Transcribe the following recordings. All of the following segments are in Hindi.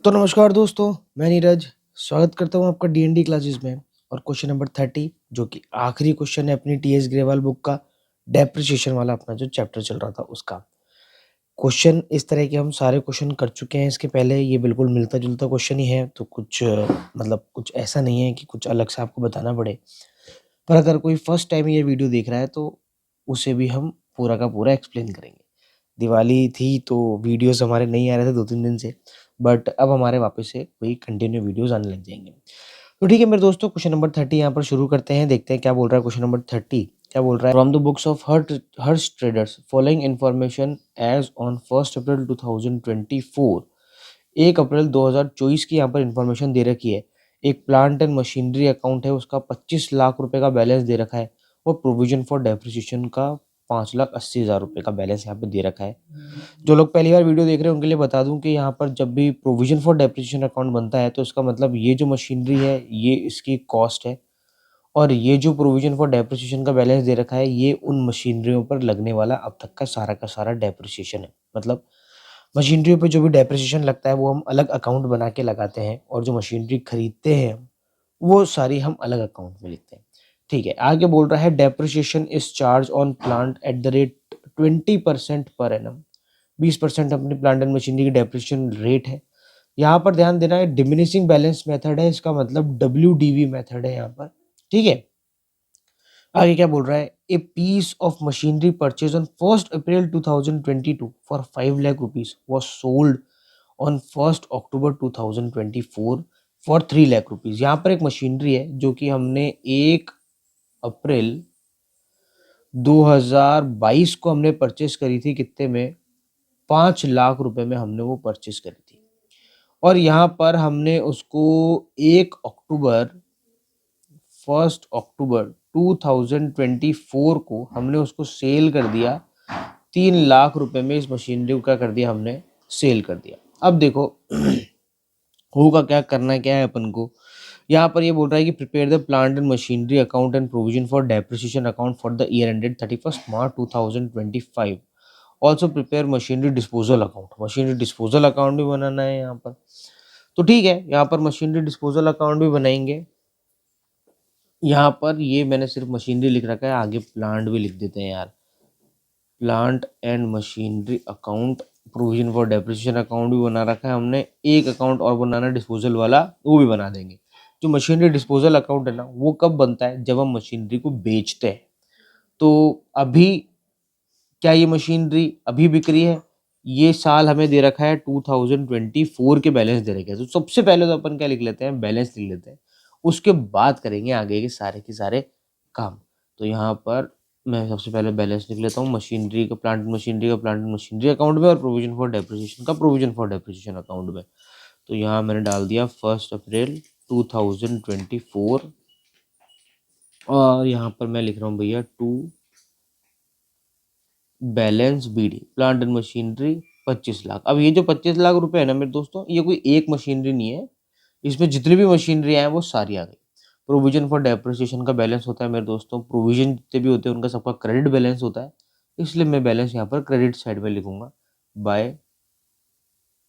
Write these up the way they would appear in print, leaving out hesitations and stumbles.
तो नमस्कार दोस्तों, मैं नीरज स्वागत करता हूँ आपका डी क्लासेस में। और क्वेश्चन नंबर 30 जो कि आखिरी क्वेश्चन है अपनी टीएस ग्रेवाल बुक का डेप्रिसिएशन वाला अपना जो चैप्टर चल रहा था उसका क्वेश्चन। इस तरह के हम सारे क्वेश्चन कर चुके हैं इसके पहले। ये बिल्कुल मिलता जुलता क्वेश्चन ही है, तो कुछ मतलब कुछ ऐसा नहीं है कि कुछ अलग से आपको बताना पड़े। पर अगर कोई फर्स्ट टाइम ये वीडियो देख रहा है तो उसे भी हम पूरा का पूरा एक्सप्लेन करेंगे। दिवाली थी तो वीडियोस हमारे नहीं आ रहे थे 2-3 दिन से, बट अब हमारे वापस से वही कंटिन्यू वीडियोस आने लग जाएंगे। तो ठीक है मेरे दोस्तों, क्वेश्चन नंबर 30 यहाँ पर शुरू करते हैं। देखते हैं क्या बोल रहा है क्वेश्चन नंबर 30। क्या बोल रहा है? From the books of Harsh traders following information as on 1 अप्रैल 2024। 1 अप्रैल 2024 की यहाँ पर इंफॉर्मेशन दे रखी है। एक प्लांट एंड मशीनरी अकाउंट है, उसका 25 लाख रुपए का बैलेंस दे रखा है और प्रोविजन फॉर डेप्रिसिएशन का 5,80,000 रुपए का बैलेंस यहाँ पे दे रखा है। जो लोग पहली बार वीडियो देख रहे हैं उनके लिए बता दूं कि यहाँ पर जब भी प्रोविजन फॉर डेप्रिसिएशन अकाउंट बनता है तो इसका मतलब ये जो मशीनरी है ये इसकी कॉस्ट है, और ये जो प्रोविजन फॉर डेप्रिसिएशन का बैलेंस दे रखा है ये उन मशीनरियों पर लगने वाला अब तक का सारा डेप्रिसिएशन है। मतलब मशीनरी पे जो भी डेप्रिसिएशन लगता है वो हम अलग अकाउंट बना के लगाते हैं, और जो मशीनरी खरीदते हैं वो सारी हम अलग अकाउंट में लिखते हैं। ठीक है, आगे बोल रहा है depreciation is charge on plant at the rate 20% per annum. 20% अपनी प्लांट एंड मशीनरी की डेप्रिसिएशन रेट है। यहाँ पर ध्यान देना है डिमिनिशिंग बैलेंस मेथड है, इसका मतलब WDV मेथड है यहाँ पर। ठीक है, आगे क्या बोल रहा है? A piece of machinery purchase on 1 April 2022 for 5 lakh rupees was sold on 1 October 2024 for 3 lakh rupees. यहाँ पर एक मशीनरी है जो कि हमने 1 अप्रैल 2022 को हमने परचेस करी थी। कितने में? 5 लाख रुपए में हमने वो परचेस करी थी। और यहाँ पर हमने उसको 1 अक्टूबर 2024 को हमने उसको सेल कर दिया 3 लाख रुपए में। इस मशीनरी को क्या कर दिया हमने? सेल कर दिया। अब देखो होगा क्या, करना क्या है अपन को। यहाँ पर ये बोल रहा है कि prepare the plant and machinery account and provision for depreciation account for the year ended 31 March 2025। Also prepare machinery disposal account. Machinery disposal account भी बनाना है यहाँ पर। तो ठीक है, यहाँ पर मशीनरी डिस्पोजल अकाउंट भी बनाएंगे। यहाँ पर ये मैंने सिर्फ मशीनरी लिख रखा है, आगे प्लांट भी लिख देते हैं यार। Plant and machinery account, provision for depreciation account भी बना रखा है हमने। एक अकाउंट और बनाना डिस्पोजल वाला, वो भी बना देंगे। जो मशीनरी डिस्पोजल अकाउंट है ना, वो कब बनता है? जब हम मशीनरी को बेचते हैं। तो अभी क्या ये मशीनरी अभी बिक रही है? ये साल हमें दे रखा है 2024 के बैलेंस दे रखे हैं। तो सबसे पहले तो अपन क्या लिख लेते हैं? बैलेंस लिख लेते हैं, उसके बाद करेंगे आगे के सारे काम। तो यहाँ पर मैं सबसे पहले बैलेंस लिख लेता हूँ मशीनरी का, प्लांट मशीनरी अकाउंट में, और प्रोविजन फॉर डेप्रिसिएशन का प्रोविजन फॉर डेप्रिसिएशन अकाउंट में। तो यहाँ मैंने डाल दिया 1 अप्रैल 2024, और यहाँ पर मैं लिख रहा हूँ भैया to balance BD plant and machinery 25 lakh. अब ये जो 25 लाख रुपए है ना मेरे दोस्तों, ये कोई एक मशीनरी नहीं है, इसमें जितनी भी मशीनरी है वो सारी आ गई। प्रोविजन फॉर डेप्रिसिएशन का बैलेंस होता है मेरे दोस्तों, प्रोविजन जितने भी होते हैं उनका सबका क्रेडिट बैलेंस होता है, इसलिए मैं बैलेंस यहाँ पर क्रेडिट साइड में लिखूंगा बाय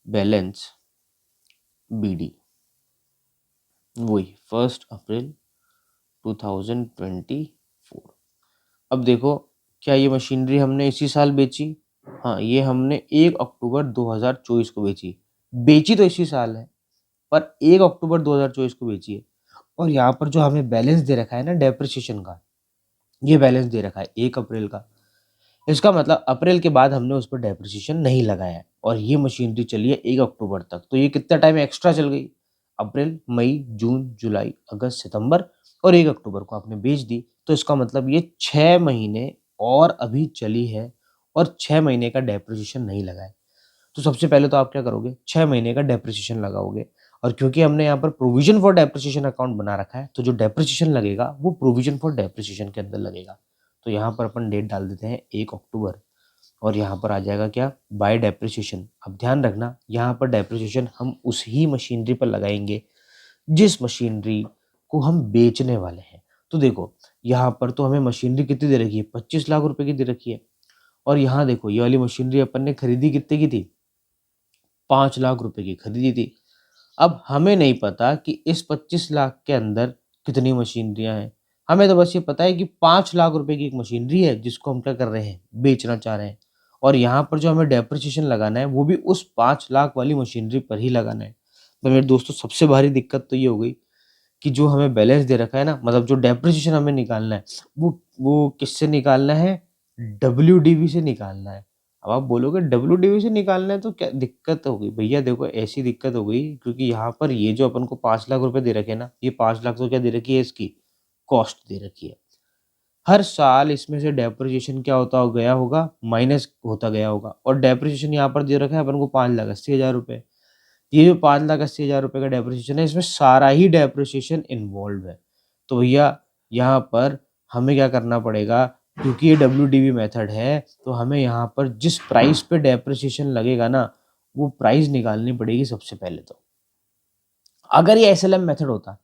बैलेंस BD। वही 1 अप्रैल 2024। अब देखो, क्या ये मशीनरी हमने इसी साल बेची? हाँ, ये हमने 1 अक्टूबर 2024 को बेची। बेची तो इसी साल है, पर 1 अक्टूबर 2024 को बेची है। और यहाँ पर जो हमें बैलेंस दे रखा है ना डेप्रिसिएशन का, ये बैलेंस दे रखा है 1 अप्रैल का। इसका मतलब अप्रैल के बाद हमने उस पर डेप्रिसिएशन नहीं लगाया है, और ये मशीनरी चली है 1 अक्टूबर तक। तो ये कितना टाइम एक्स्ट्रा चल गई? अप्रैल, मई, जून, जुलाई, अगस्त, सितंबर, और 1 अक्टूबर को आपने बेच दी। तो इसका मतलब ये 6 महीने और अभी चली है, और 6 महीने का डेप्रिसिएशन नहीं लगा है। तो सबसे पहले तो आप क्या करोगे? 6 महीने का डेप्रिसिएशन लगाओगे। और क्योंकि हमने यहाँ पर प्रोविजन फॉर डेप्रिसिएशन अकाउंट बना रखा है, तो जो डेप्रिसिएशन लगेगा वो प्रोविजन फॉर डेप्रिसिएशन के अंदर लगेगा। तो यहाँ पर अपन डेट डाल देते हैं 1 अक्टूबर, और यहाँ पर आ जाएगा क्या? Bye depreciation. अब ध्यान रखना, यहाँ पर डेप्रिसिएशन हम उस ही मशीनरी पर लगाएंगे जिस मशीनरी को हम बेचने वाले हैं। तो देखो, यहाँ पर तो हमें मशीनरी कितनी दे रखी है? 25 लाख रुपए की दे रखी है। और यहाँ देखो, ये वाली मशीनरी अपन ने खरीदी कितने की थी? 5 लाख रुपए की खरीदी थी। अब हमें नहीं पता कि इस 25 लाख के अंदर कितनी मशीनरियां हैं। हमें तो बस ये पता है कि 5 लाख रुपए की एक मशीनरी है जिसको हम क्या कर रहे हैं, बेचना चाह रहे हैं। और यहाँ पर जो हमें डेप्रिसिएशन लगाना है वो भी उस 5 लाख वाली मशीनरी पर ही लगाना है। तो मेरे दोस्तों सबसे भारी दिक्कत तो ये हो गई कि जो हमें बैलेंस दे रखा है ना, मतलब जो डेप्रिसिएशन हमें निकालना है वो किससे निकालना है, डब्ल्यूडीवी से निकालना है। अब आप बोलोगे डब्ल्यूडीवी से निकालना है तो क्या दिक्कत हो गई? भैया देखो ऐसी दिक्कत हो गई क्योंकि यहाँ पर ये जो अपन को 5 लाख रुपए दे रखे हैं ना, ये 5 लाख तो क्या दे रखी है, इसकी कॉस्ट दे रखी है। हर साल इसमें से डेप्रिसिएशन क्या होता हो गया होगा, माइनस होता गया होगा। और डेप्रिसिएशन यहाँ पर दे रखा है अपन को 5,80,000 रुपए। ये जो 5,80,000 रुपए का डेप्रिसिएशन है, इसमें सारा ही डेप्रिसिएशन इन्वॉल्व है। तो भैया यहाँ पर हमें क्या करना पड़ेगा, क्योंकि ये डब्ल्यूडीवी मेथड है तो हमें यहाँ पर जिस प्राइस पे डेप्रिसिएशन लगेगा ना, वो प्राइस निकालनी पड़ेगी सबसे पहले। तो अगर ये एसएलएम मेथड होता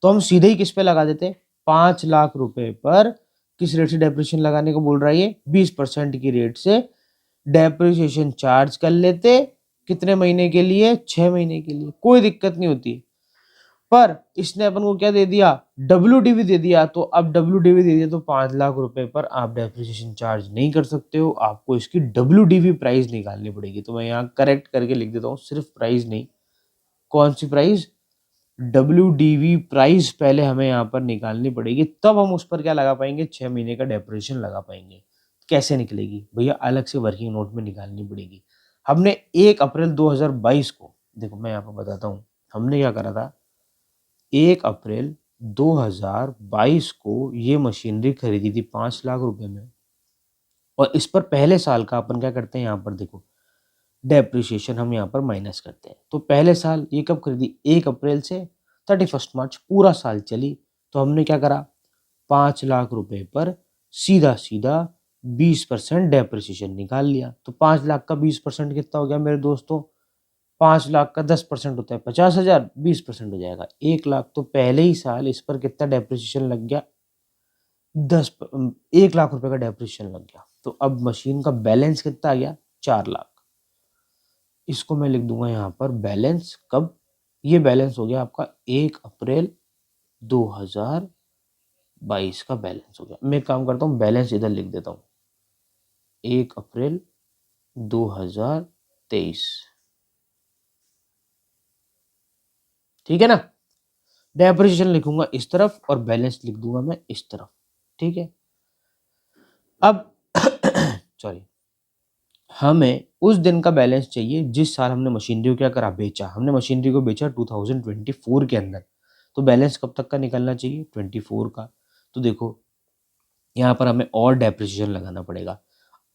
तो हम सीधे ही किस पे लगा देते, 5 लाख रुपए पर किस रेट से डेप्रिसिएशन लगाने को बोल रहा है ये, 20% की रेट से डेप्रिसिएशन चार्ज कर लेते। कितने महीने के लिए, 6 महीने के लिए, कोई दिक्कत नहीं होती। पर इसने अपन को क्या दे दिया, डब्ल्यूडीवी दे दिया। तो अब डब्ल्यूडीवी दे दिया तो 5 लाख रुपए पर आप डेप्रिसिएशन चार्ज नहीं कर सकते हो, आपको इसकी डब्ल्यूडीवी प्राइस निकालनी पड़ेगी। तो मैं यहाँ करेक्ट करके लिख देता हूँ, सिर्फ प्राइस नहीं, कौन सी प्राइस, डब्ल्यूडीवी प्राइस पहले हमें यहाँ पर निकालनी पड़ेगी, तब हम उस पर क्या लगा पाएंगे, 6 महीने का डेप्रिसिएशन लगा पाएंगे। कैसे निकलेगी भैया, अलग से वर्किंग नोट में निकालनी पड़ेगी। हमने 1 अप्रैल 2022 को, देखो मैं यहाँ पर बताता हूँ हमने क्या करा था। 1 अप्रैल 2022 को ये मशीनरी खरीदी थी 5 लाख रुपए में। और इस पर पहले साल का अपन क्या करते हैं, यहाँ पर देखो डेप्रिसिएशन हम यहाँ पर माइनस करते हैं। तो पहले साल ये कब खरीदी, 1 अप्रैल से 31 मार्च, पूरा साल चली। तो हमने क्या करा, 5 लाख रुपए पर सीधा सीधा 20% डेप्रिसिएशन निकाल लिया। तो 5 लाख का 20% कितना हो गया मेरे दोस्तों, 5 लाख का 10% होता है 50,000, 20% हो जाएगा 1 लाख। तो पहले ही साल इस पर कितना डेप्रिसिएशन लग गया, 1 लाख रुपए का डेप्रिसिएशन लग गया। तो अब मशीन का बैलेंस कितना आ गया, 4 लाख। इसको मैं लिख दूंगा यहाँ पर बैलेंस कब, ये बैलेंस हो गया आपका 1 अप्रैल 2022 का बैलेंस हो गया। मैं एक काम करता हूँ, बैलेंस इधर लिख देता हूँ, 1 अप्रैल 2023, ठीक है ना। डेप्रिसिएशन लिखूंगा इस तरफ और बैलेंस लिख दूंगा मैं इस तरफ, ठीक है। अब सॉरी, हमें उस दिन का बैलेंस चाहिए जिस साल हमने मशीनरी को क्या करा, बेचा। हमने मशीनरी को बेचा 2024 के अंदर। तो बैलेंस कब तक का निकलना चाहिए, 24 का। तो देखो यहाँ पर हमें और डेप्रिसिएशन लगाना पड़ेगा।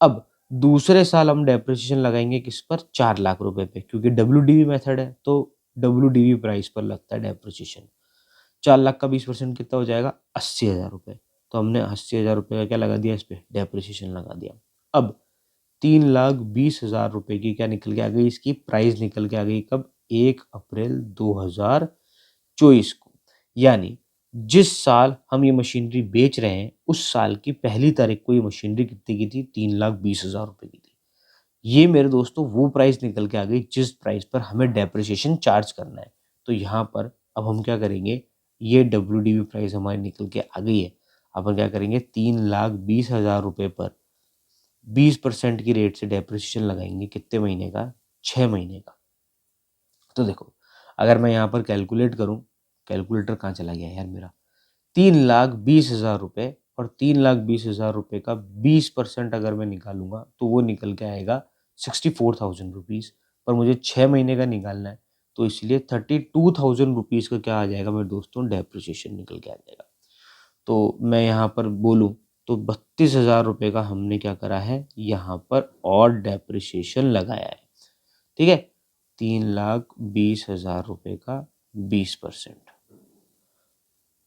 अब दूसरे साल हम डेप्रिसिएशन लगाएंगे किस पर, 4 लाख रुपए पे, क्योंकि डब्ल्यूडीवी मेथड है तो डब्ल्यूडीवी प्राइस पर लगता है डेप्रिसिएशन। 4 लाख का 20% कितना हो जाएगा, 80,000 रुपये। तो हमने 80,000 रुपये का क्या लगा दिया, इस पर डेप्रिसिएशन लगा दिया। अब 3,20,000 रुपये की क्या निकल के आ गई, इसकी प्राइस निकल के आ गई कब, 1 अप्रैल 2024 को। यानी जिस साल हम ये मशीनरी बेच रहे हैं उस साल की पहली तारीख को ये मशीनरी कितने की थी, 3,20,000 रुपये की थी। ये मेरे दोस्तों वो प्राइस निकल के आ गई जिस प्राइस पर हमें डेप्रिसिएशन चार्ज करना है। तो यहाँ पर अब हम क्या करेंगे, ये डब्ल्यूडीवी प्राइस हमारी निकल के आ गई है। अपन क्या करेंगे, 3,20,000 रुपये पर 20% की रेट से डेप्रिसिएशन लगाएंगे, कितने महीने का, 6 महीने का। तो देखो अगर मैं यहाँ पर कैलकुलेट करूँ, कैलकुलेटर कहाँ चला गया यार मेरा, 3,20,000 रुपये और 3,20,000 रुपये का 20% अगर मैं निकालूंगा तो वो निकल के आएगा 64,000 रुपीज़। पर मुझे 6 महीने का निकालना है तो इसलिए 32,000 रुपीज़ का क्या आ जाएगा मेरे दोस्तों, डेप्रिसिएशन निकल के आ जाएगा। तो मैं यहाँ पर बोलूँ तो 32,000 रुपये का हमने क्या करा है, यहाँ पर और डेप्रिसिएशन लगाया है, ठीक है। 3,20,000 रुपये का 20%।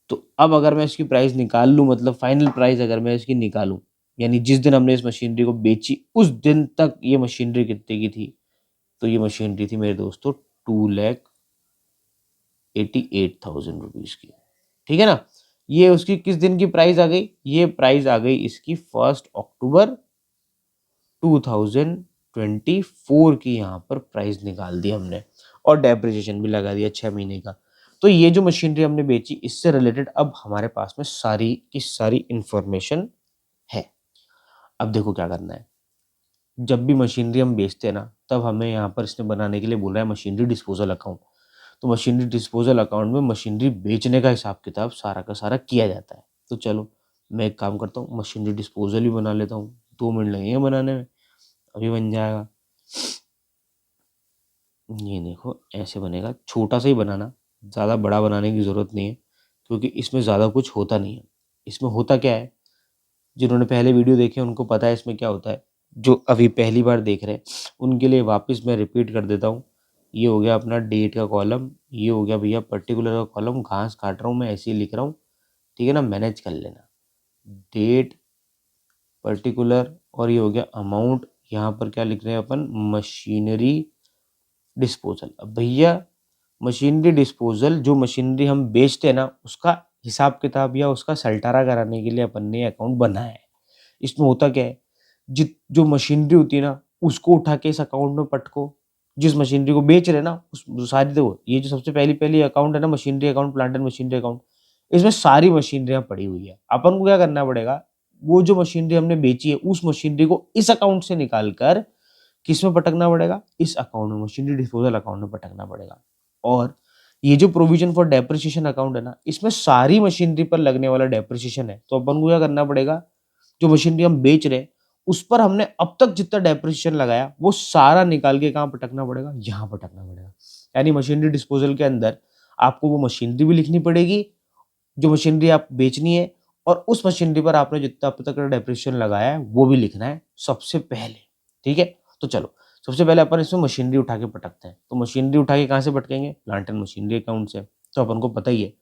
तो अब अगर मैं इसकी प्राइस निकाल लूँ, मतलब फाइनल प्राइस अगर मैं इसकी निकालूँ, यानी जिस दिन हमने इस मशीनरी को बेची उस दिन तक ये मशीनरी कितने की थी, तो ये मशीनरी थी मेरे दोस्तों 2,88,000 रुपीज़ की, ठीक है ना। ये उसकी किस दिन की प्राइस आ गई, ये प्राइस आ गई इसकी 1 अक्टूबर 2024 की, यहाँ पर प्राइस निकाल दी हमने। और डेप्रिसिएशन भी लगा दिया 6 महीने का। तो ये जो मशीनरी हमने बेची इससे रिलेटेड अब हमारे पास में सारी की सारी इंफॉर्मेशन है। अब देखो क्या करना है, जब भी मशीनरी हम बेचते हैं ना तब हमें यहाँ पर इसने बनाने के लिए बोल रहा है मशीनरी डिस्पोजल अकाउंट। तो मशीनरी डिस्पोजल अकाउंट में मशीनरी बेचने का हिसाब किताब सारा का सारा किया जाता है। तो चलो मैं एक काम करता हूँ, मशीनरी डिस्पोजल ही बना लेता हूँ, 2 मिनट लगेंगे बनाने में, अभी बन जाएगा। ये देखो ऐसे बनेगा, छोटा सा ही बनाना, ज़्यादा बड़ा बनाने की ज़रूरत नहीं है क्योंकि इसमें ज़्यादा कुछ होता नहीं है। इसमें होता क्या है, जिन्होंने पहले वीडियो देखे उनको पता है इसमें क्या होता है, जो अभी पहली बार देख रहे हैं उनके लिए वापस मैं रिपीट कर देता हूँ। ये हो गया अपना डेट का कॉलम, ये हो गया भैया पर्टिकुलर का कॉलम, घास काट रहा हूँ मैं ऐसे ही लिख रहा हूँ, ठीक है ना, मैनेज कर लेना। डेट, पर्टिकुलर, और ये हो गया अमाउंट। यहाँ पर क्या लिख रहे हैं अपन, मशीनरी डिस्पोजल। अब भैया मशीनरी डिस्पोजल, जो मशीनरी हम बेचते हैं ना उसका हिसाब किताब या उसका सल्टारा कराने के लिए अपन ने अकाउंट बनाया है। इसमें होता क्या है, जो मशीनरी होती है ना उसको उठा के इस अकाउंट में पटको, जिस मशीनरी को बेच रहे हैं ना उस सारी, देखो ये जो सबसे पहली पहली अकाउंट है ना, machinery account, plant and machinery account, इसमें सारी मशीनरियां पड़ी हुई है। अपन को क्या करना पड़ेगा, वो जो मशीनरी हमने बेची है उस मशीनरी को इस अकाउंट से निकाल कर किस में पटकना पड़ेगा, इस अकाउंट में, मशीनरी डिस्पोजल अकाउंट में पटकना पड़ेगा। और ये जो प्रोविजन फॉर डेप्रिसिएशन अकाउंट है ना, इसमें सारी मशीनरी पर लगने वाला डेप्रिसिएशन है। तो अपन को क्या करना पड़ेगा, जो मशीनरी हम बेच रहे हैं उस पर हमने अब तक जितना डेप्रिसिएशन लगाया वो सारा निकाल के कहाँ पटकना पड़ेगा, यहाँ पटकना पड़ेगा। यानी मशीनरी डिस्पोजल के अंदर आपको वो मशीनरी भी लिखनी पड़ेगी जो मशीनरी आप बेचनी है, और उस मशीनरी पर आपने जितना अब तक डेप्रिसिएशन लगाया है वो भी लिखना है सबसे पहले। ठीक है, तो चलो सबसे पहले अपन इसमें मशीनरी उठा के पटकते हैं। तो मशीनरी उठा के कहाँ से पटकेंगे, प्लांट एंड मशीनरी अकाउंट से। तो अपन को पता ही है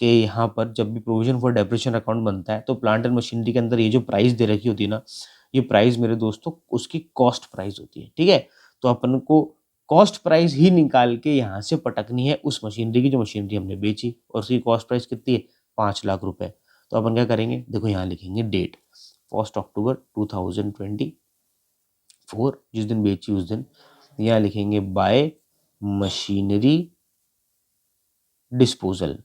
कि यहाँ पर जब भी प्रोविजन फॉर डेप्रिसिएशन अकाउंट बनता है तो प्लांट एंड मशीनरी के अंदर ये जो प्राइस दे रखी होती है ना, ये प्राइस मेरे दोस्तों उसकी कॉस्ट प्राइस होती है। ठीक है, तो अपन को कॉस्ट प्राइस ही निकाल के यहाँ से पटकनी है उस मशीनरी की जो मशीनरी हमने बेची, और उसकी कॉस्ट प्राइस कितनी है, 5 लाख रुपए। तो अपन क्या करेंगे, देखो यहाँ लिखेंगे डेट 1 अक्टूबर 2024, जिस दिन बेची उस दिन। यहाँ लिखेंगे bye machinery disposal,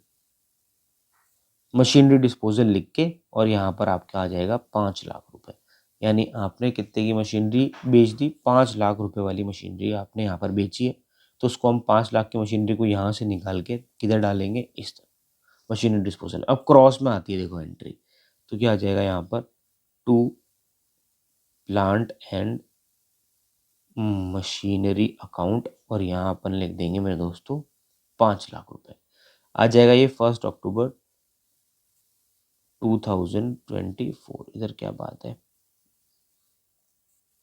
machinery disposal लिख के, और यहाँ पर आपका आ जाएगा 5 लाख रुपए। यानी आपने कितने की मशीनरी बेच दी, 5 लाख रुपए वाली मशीनरी आपने यहाँ पर बेची है। तो उसको हम 5 लाख की मशीनरी को यहाँ से निकाल के किधर डालेंगे, इस तरह मशीनरी डिस्पोजल। अब क्रॉस में आती है देखो एंट्री, तो क्या आ जाएगा यहाँ पर, to plant and machinery account, और यहाँ अपन लिख देंगे मेरे दोस्तों 5 लाख रुपए। आ जाएगा ये 1 अक्टूबर 2024। इधर क्या बात है,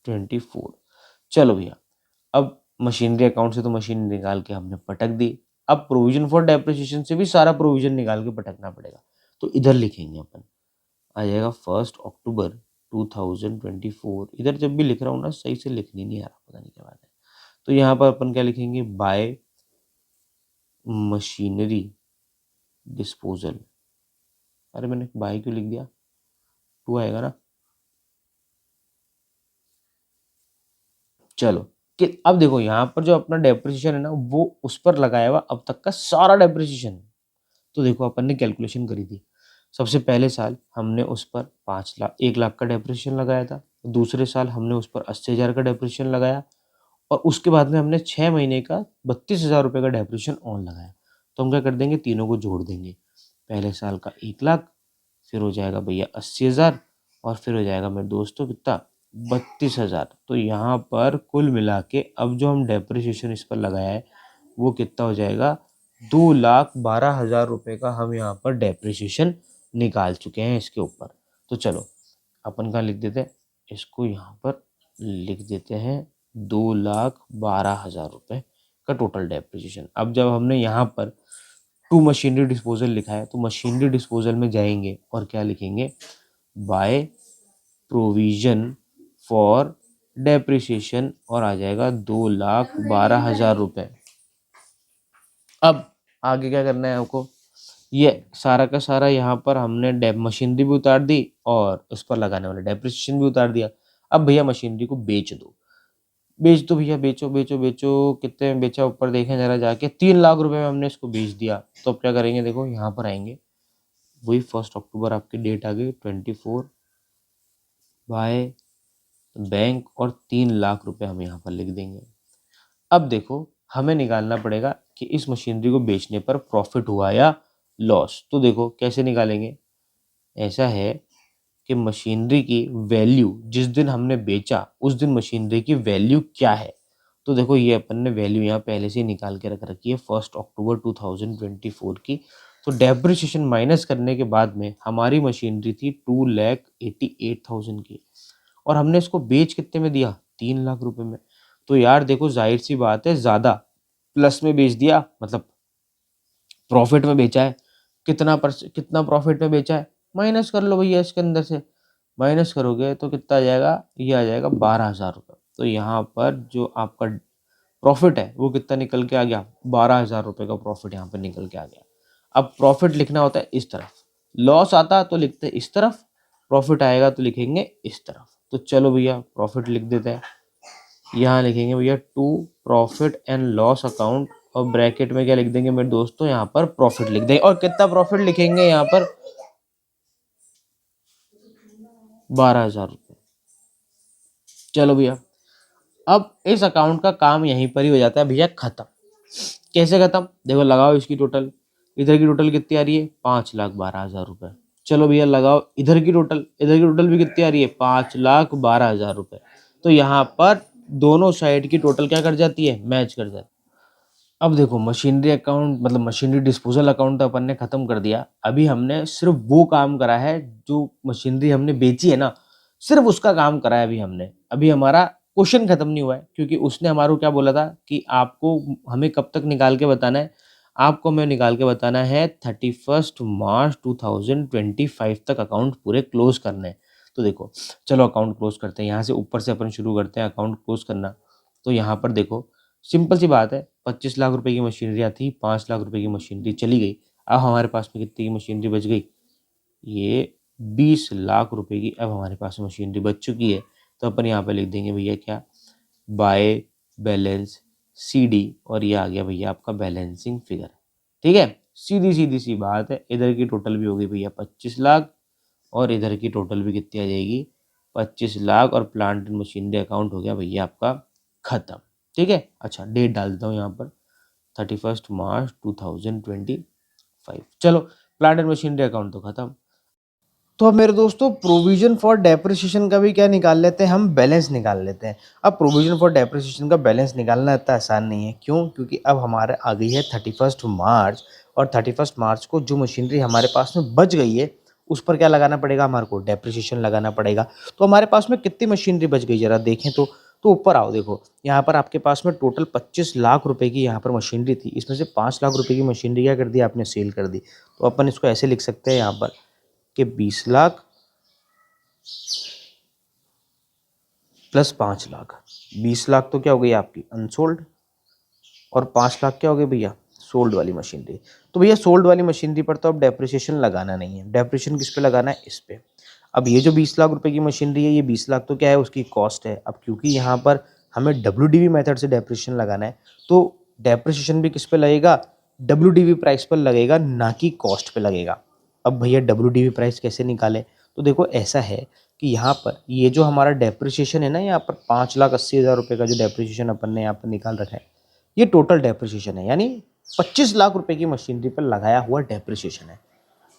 24। चलो भैया, अब मशीनरी अकाउंट से तो मशीन निकाल के हमने पटक दी। अब प्रोविजन फॉर डेप्रिसिएशन से भी सारा प्रोविजन निकाल के पटकना पड़ेगा। तो इधर लिखेंगे अपन, आ जाएगा 1 अक्टूबर 2024। इधर जब भी लिख रहा हूँ ना सही से लिखनी नहीं आ रहा, पता नहीं क्या बात है। तो यहाँ पर अपन क्या लिखेंगे, बाय मशीनरी डिस्पोजल। अरे मैंने बाय क्यों लिख दिया, टू आएगा ना। चलो कि अब देखो यहाँ पर जो अपना डेप्रिसिएशन है ना वो उस पर लगाया हुआ अब तक का सारा डेप्रिसिएशन। तो देखो अपन ने कैलकुलेशन करी थी, सबसे पहले साल हमने उस पर 5 लाख 1 लाख का डेप्रिसिएशन लगाया था, दूसरे साल हमने उस पर 80,000 का डेप्रिसिएशन लगाया, और उसके बाद में हमने 6 महीने का 32,000 रुपये का डेप्रिसिएशन ऑन लगाया। तो हम क्या कर देंगे, तीनों को जोड़ देंगे। पहले साल का 1 लाख, फिर हो जाएगा भैया 80,000, और फिर हो जाएगा मेरे दोस्तों कितना, 32,000। तो यहाँ पर कुल मिला के अब जो हम डेप्रिसिएशन इस पर लगाया है वो कितना हो जाएगा, 2,12,000 रुपये का हम यहाँ पर डेप्रिसिएशन निकाल चुके हैं इसके ऊपर। तो चलो अपन कहाँ लिख देते हैं, इसको यहाँ पर लिख देते हैं 2,12,000 रुपये का टोटल डेप्रिसिएशन। अब जब हमने यहाँ पर टू मशीनरी डिस्पोजल लिखा है तो मशीनरी डिस्पोजल में जाएंगे और क्या लिखेंगे, बाय प्रोविजन फॉर डेप्रिसिएशन, और आ जाएगा 2,12,000 रुपये। अब आगे क्या करना है आपको, ये सारा का सारा यहाँ पर हमने मशीनरी भी उतार दी और उस पर लगाने वाला डेप्रिसिएशन भी उतार दिया। अब भैया मशीनरी को बेच दो। बेच दो भैया, बेचो बेचो बेचो। कितने में बेचा ऊपर देखें जरा जाके, 3 लाख रुपए में हमने इसको बेच दिया। तो अब क्या करेंगे, देखो यहाँ पर आएंगे, वही 1 अक्टूबर आपकी डेट आ गई, 24 बाय बैंक, और 3 लाख रुपए हम यहाँ पर लिख देंगे। अब देखो हमें निकालना पड़ेगा कि इस मशीनरी को बेचने पर प्रॉफिट हुआ या लॉस। तो देखो कैसे निकालेंगे, ऐसा है कि मशीनरी की वैल्यू जिस दिन हमने बेचा उस दिन मशीनरी की वैल्यू क्या है। तो देखो ये अपन ने वैल्यू यहाँ पहले से ही निकाल के रख रखी है, 1 अक्टूबर 2024 की। तो डेप्रिसिएशन माइनस करने के बाद में हमारी मशीनरी थी 2,88,000 की, और हमने इसको बेच कितने में दिया, 3 लाख रुपए में। तो यार देखो जाहिर सी बात है, ज़्यादा प्लस में बेच दिया, मतलब प्रॉफिट में बेचा है। कितना प्रॉफिट में बेचा है, माइनस कर लो भैया, इसके अंदर से माइनस करोगे तो कितना आ जाएगा, ये आ जाएगा 12,000 रुपये। तो यहाँ पर जो आपका प्रॉफिट है वो कितना निकल के आ गया, 12,000 रुपये का प्रॉफिट यहाँ पर निकल के आ गया। अब प्रॉफिट लिखना होता है इस तरफ, लॉस आता तो लिखते इस तरफ, प्रॉफिट आएगा तो लिखेंगे इस तरफ। तो चलो भैया प्रॉफिट लिख देते हैं। यहाँ लिखेंगे भैया to profit and loss account, और ब्रैकेट में क्या लिख देंगे मेरे दोस्तों, यहाँ पर प्रॉफिट लिख देंगे। और कितना प्रॉफिट लिखेंगे यहाँ पर, 12,000 रुपये। चलो भैया अब इस अकाउंट का काम यहीं पर ही हो जाता है भैया खत्म। कैसे खत्म, देखो लगाओ इसकी टोटल, इधर की टोटल कितनी आ रही है, 5,12,000 रुपये। चलो भैया लगाओ इधर की टोटल, इधर की टोटल भी कितनी आ रही है, 5,12,000 रुपये। तो यहाँ पर दोनों साइड की टोटल क्या कर जाती है, मैच कर जाती है। अब देखो मशीनरी अकाउंट मतलब मशीनरी डिस्पोजल अकाउंट तो अपन ने खत्म कर दिया। अभी हमने सिर्फ वो काम करा है जो मशीनरी हमने बेची है ना, सिर्फ उसका काम करा है अभी हमने। अभी हमारा क्वेश्चन खत्म नहीं हुआ है, क्योंकि उसने हमारे को क्या बोला था कि आपको हमें कब तक निकाल के बताना है, आपको हमें निकाल के बताना है 31 मार्च 2025 तक अकाउंट पूरे क्लोज करने हैं। तो देखो चलो अकाउंट क्लोज करते हैं, यहाँ से ऊपर से अपन शुरू करते हैं अकाउंट क्लोज करना। तो यहाँ पर देखो सिंपल सी बात है, 25 लाख रुपए की मशीनरी आती, 5 लाख रुपए की मशीनरी चली गई। अब हमारे पास में कितनी की मशीनरी बच गई, ये 20 लाख रुपए की अब हमारे पास में मशीनरी बच चुकी है। तो अपन यहाँ पे लिख देंगे भैया क्या, बाय बैलेंस CD, और ये आ गया भैया आपका बैलेंसिंग फिगर। ठीक है, सीधी सीधी सी बात है, इधर की टोटल भी हो गई भैया 25 लाख, और इधर की टोटल भी कितनी आ जाएगी, 25 लाख, और प्लांट एंड मशीनरी अकाउंट हो गया भैया आपका खत्म। ठीक है, अच्छा डेट डाल देता हूँ यहाँ पर 31 मार्च 2025। चलो प्लांट एंड मशीनरी अकाउंट तो खत्म। तो अब मेरे दोस्तों प्रोविजन फॉर डेप्रिसिएशन का भी क्या निकाल लेते हैं, हम बैलेंस निकाल लेते हैं। अब प्रोविजन फॉर डेप्रिसिएशन का बैलेंस निकालना इतना आसान नहीं है, क्यों, क्योंकि अब हमारे आ गई है 31 मार्च, और 31 मार्च को जो मशीनरी हमारे पास में बच गई है उस पर क्या लगाना पड़ेगा, हमारे को डेप्रिसिएशन लगाना पड़ेगा। तो हमारे पास में कितनी मशीनरी बच गई जरा देखें तो ऊपर आओ, देखो यहाँ पर आपके पास में टोटल 25 लाख रुपए की यहाँ पर मशीनरी थी, इसमें से 5 लाख रुपए की मशीनरी क्या कर दी आपने, सेल कर दी। तो अपन इसको ऐसे लिख सकते हैं यहाँ पर कि 20 लाख प्लस 5 लाख, 20 लाख तो क्या हो गई आपकी अनसोल्ड, और 5 लाख क्या हो गई भैया सोल्ड वाली मशीनरी। तो भैया सोल्ड वाली मशीनरी पर तो अब डेप्रिसिएशन लगाना नहीं है, डेप्रिसिएशन किस पे लगाना है, इस पे। अब ये जो 20 लाख रुपए की मशीनरी है, ये 20 लाख तो क्या है उसकी कॉस्ट है। अब क्योंकि यहाँ पर हमें WDV मेथड से डेप्रिसिएशन लगाना है, तो डेप्रिसिएशन भी किस पे लगेगा, WDV प्राइस पर लगेगा, ना कि कॉस्ट पे लगेगा। अब भैया WDV प्राइस कैसे निकालें, तो देखो ऐसा है कि यहाँ पर ये जो हमारा डेप्रिसिएशन है ना, यहाँ पर 5,80,000 रुपये का जो डेप्रिसिएशन अपन ने यहाँ पर निकाल रखा है, ये टोटल डेप्रिसिएशन है, यानी 25 लाख रुपए की मशीनरी पर लगाया हुआ डेप्रिसिएशन है।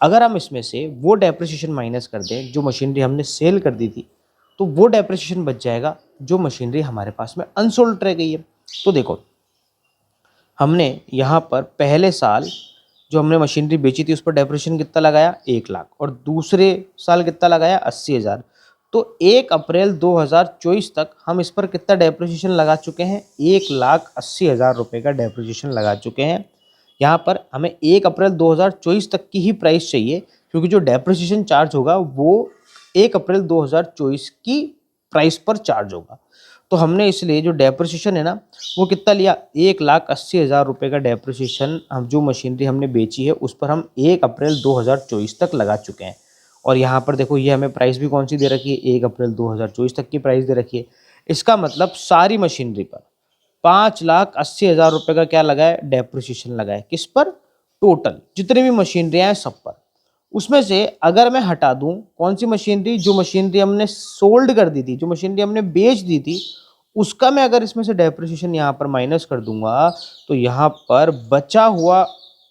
अगर हम इसमें से वो डेप्रिसिएशन माइनस कर दें जो मशीनरी हमने सेल कर दी थी, तो वो डेप्रिसिएशन बच जाएगा जो मशीनरी हमारे पास में अनसोल्ड रह गई है। तो देखो हमने यहाँ पर पहले साल जो हमने मशीनरी बेची थी उस पर डेप्रिसिएशन कितना लगाया, 1 लाख, और दूसरे साल कितना लगाया, 80,000। तो 1 अप्रैल 2024 तक हम इस पर कितना डेप्रिसिएशन लगा चुके हैं, 1,80,000 रुपये का डेप्रिसिएशन लगा चुके हैं। यहाँ पर हमें 1 अप्रैल 2024 तक की ही प्राइस चाहिए, क्योंकि जो डेप्रिसिएशन चार्ज होगा वो 1 अप्रैल 2024 की प्राइस पर चार्ज होगा। तो हमने इसलिए जो डेप्रिसिएशन है ना वो कितना लिया, 1,80,000 रुपये का डेप्रिसिएशन हम जो मशीनरी हमने बेची है उस पर हम 1 अप्रैल 2024 तक लगा चुके हैं। और यहाँ पर देखो ये हमें प्राइस भी कौन सी दे रखी है, 1 अप्रैल 2024 तक की प्राइस दे रखी है। इसका मतलब सारी मशीनरी पर 5,80,000 रुपए का क्या लगा है, डेप्रिसिएशन लगा है। किस पर, टोटल जितनी भी मशीनरियां हैं सब पर। उसमें से अगर मैं हटा दूं कौन सी मशीनरी, जो मशीनरी हमने सोल्ड कर दी थी, जो मशीनरी हमने बेच दी थी, उसका मैं अगर इसमें से डेप्रिसिएशन यहाँ पर माइनस कर दूंगा तो यहाँ पर बचा हुआ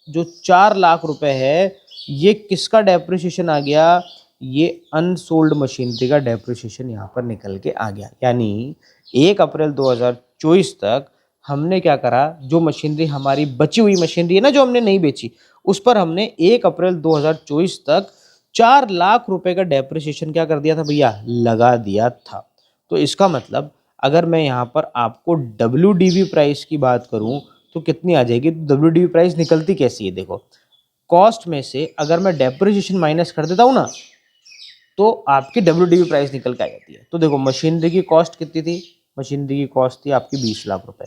जो 4 लाख रुपए है, ये किसका डेप्रिसिएशन आ गया, ये अनसोल्ड मशीनरी का डेप्रिसिएशन यहाँ पर निकल के आ गया। यानी 1 अप्रैल 2024 तक हमने क्या करा, जो मशीनरी हमारी बची हुई मशीनरी है ना, जो हमने नहीं बेची, उस पर हमने 1 अप्रैल 2024 तक 4 लाख रुपए का डेप्रिसिएशन क्या कर दिया था भैया, लगा दिया था। तो इसका मतलब अगर मैं यहाँ पर आपको WDV प्राइस की बात करूं तो कितनी आ जाएगी, तो WDV प्राइस निकलती कैसी है, देखो कॉस्ट में से अगर मैं डेप्रिसिएशन माइनस कर देता हूँ ना, तो आपकी WDV प्राइस निकल के आ जाती है। तो देखो मशीनरी की कॉस्ट कितनी थी, मशीनरी की कॉस्ट थी आपकी 20 लाख रुपए,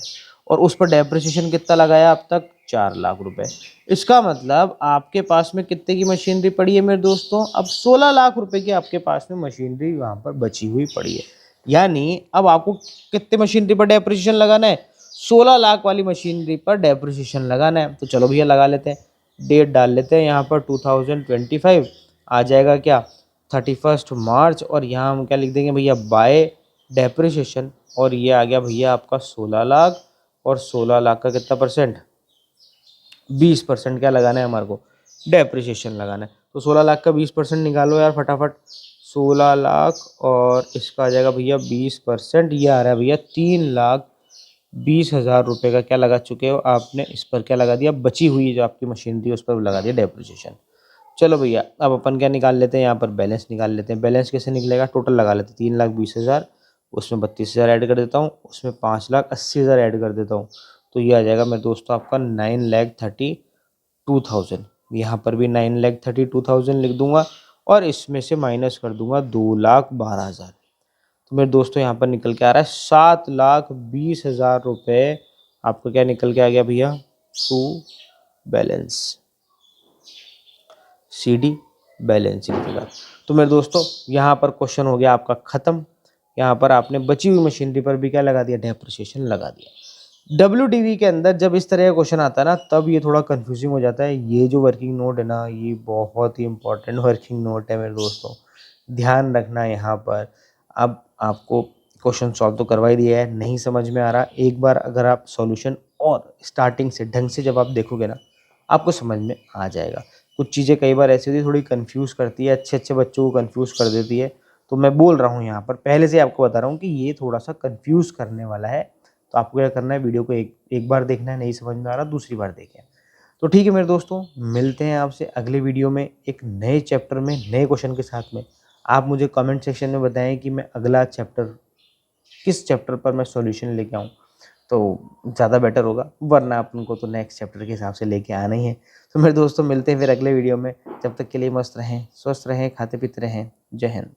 और उस पर डेप्रिसिएशन कितना लगाया अब तक, 4 लाख रुपए। इसका मतलब आपके पास में कितने की मशीनरी पड़ी है मेरे दोस्तों, अब 16 लाख रुपए की आपके पास में मशीनरी वहां पर बची हुई पड़ी है। यानी अब आपको कितने मशीनरी पर डेप्रिसिएशन लगाना है, 16 लाख वाली मशीनरी पर डेप्रिसिएशन लगाना है। तो चलो भैया लगा लेते हैं, डेट डाल लेते हैं यहाँ पर 2025, आ जाएगा क्या 31 मार्च, और यहाँ हम क्या लिख देंगे भैया, बाय डेप्रिसिएशन, और ये आ गया भैया आपका 16 लाख, और 16 लाख का कितना परसेंट, 20% क्या लगाना है हमारे को, डेप्रिसिएशन लगाना है। तो 16 लाख का 20% निकालो यार फटाफट, 16 लाख और इसका आ जाएगा भैया 20%, ये आ रहा है भैया 3,20,000 रुपये का क्या लगा चुके हो आपने, इस पर क्या लगा दिया, बची हुई जो आपकी मशीन थी उस पर लगा दिया डेप्रिसिएशन। चलो भैया अब अपन क्या निकाल लेते हैं, यहाँ पर बैलेंस निकाल लेते हैं। बैलेंस कैसे निकलेगा, टोटल लगा लेते हैं 3,20,000, उसमें 32,000 ऐड कर देता हूँ, उसमें 5,80,000 ऐड कर देता हूँ, तो ये आ जाएगा मेरे दोस्तों आपका 9,32,000। यहाँ पर भी 9,32,000 लिख दूंगा, और इसमें से माइनस कर दूंगा 2,12,000। तो मेरे दोस्तों यहाँ पर निकल के आ रहा है 7,20,000 रुपये आपको क्या निकल के आ गया भैया, to balance, CD balancing figure. तो मेरे दोस्तों यहाँ पर क्वेश्चन हो गया आपका खत्म। यहाँ पर आपने बची हुई मशीनरी पर भी क्या लगा दिया, डेप्रिसिएशन लगा दिया। WDV के अंदर जब इस तरह का क्वेश्चन आता है ना, तब ये थोड़ा कंफ्यूजिंग हो जाता है। ये जो वर्किंग नोट है ना, ये बहुत ही इंपॉर्टेंट वर्किंग नोट है मेरे दोस्तों, ध्यान रखना यहाँ पर। अब आपको क्वेश्चन सॉल्व तो करवा ही दिया है, नहीं समझ में आ रहा, एक बार अगर आप सॉल्यूशन और स्टार्टिंग से ढंग से जब आप देखोगे ना, आपको समझ में आ जाएगा। कुछ चीज़ें कई बार ऐसी होती है, थोड़ी कंफ्यूज करती है, अच्छे अच्छे बच्चों को कंफ्यूज कर देती है। तो मैं बोल रहा हूँ यहाँ पर, पहले से आपको बता रहा हूँ कि ये थोड़ा सा कंफ्यूज करने वाला है। तो आपको क्या करना है, वीडियो को एक बार देखना है, नहीं समझ में आ रहा दूसरी बार देखें। तो ठीक है मेरे दोस्तों, मिलते हैं आपसे अगले वीडियो में एक नए चैप्टर में, नए क्वेश्चन के साथ में। आप मुझे कमेंट सेक्शन में बताएं कि मैं अगला चैप्टर किस चैप्टर पर मैं सॉल्यूशन लेके आऊँ, तो ज़्यादा बेटर होगा, वरना अपन को तो नेक्स्ट चैप्टर के हिसाब से लेके आना ही है। तो मेरे दोस्तों मिलते हैं फिर अगले वीडियो में, जब तक के लिए मस्त रहें, स्वस्थ रहें, खाते पीते रहें। जय हिंद।